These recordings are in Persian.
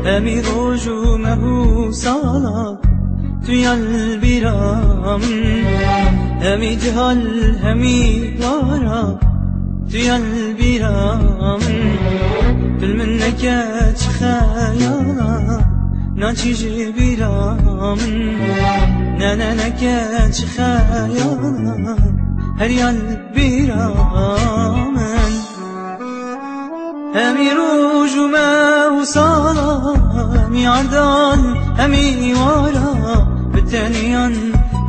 همی روز و مهو سالا توی البیرام، همی جهل همی وارا توی البیرام. دل من نکت خیالا ناچیج بیرام، نه نه نکت خیالا هریال بیرام. همی روز و مه و سالا همی عردان همی وارا بتنیان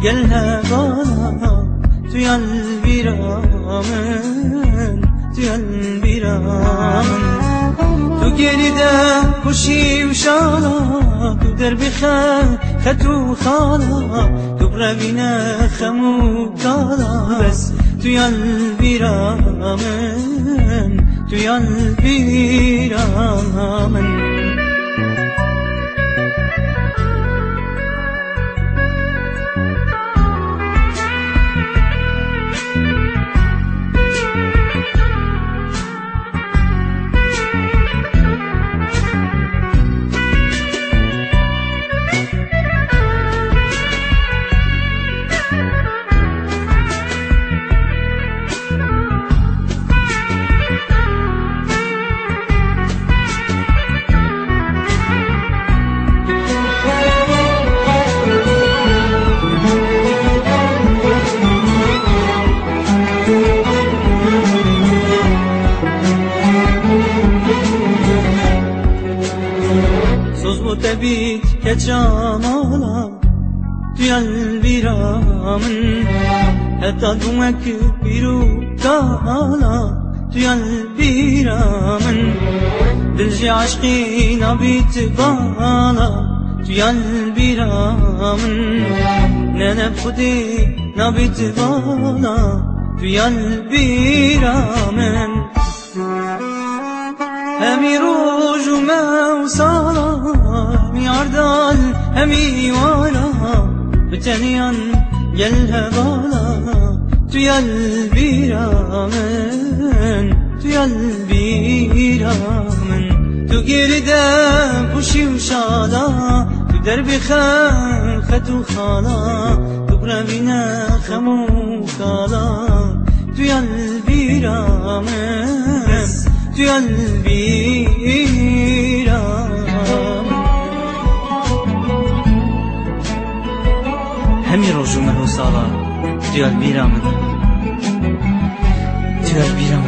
گله بالا توی البیرام، توی البیرام. تو گریده کشی و شالا تو دربی خطو خالا تو بروینه خمو کالا بس توی البیرام، توی البیرام. تبيت كجمالا توی البیرام، حتی دومک بیرو تالا توی البیرام. دلجی عشقی نبیت بالا توی البیرام، نه خودی نبیت بالا توی البیرام. همی روز و مه و سالا همی عردال همی وارا بتنیان گله بالا توی البیرام، توی البیرام. تو گریده پوشی و شالا تو دربی خطو خالا تو بروینه خمو کالا توی البیرام، توی البیرام. همی روز و مه و سالا توی البیرام، توی البیرام.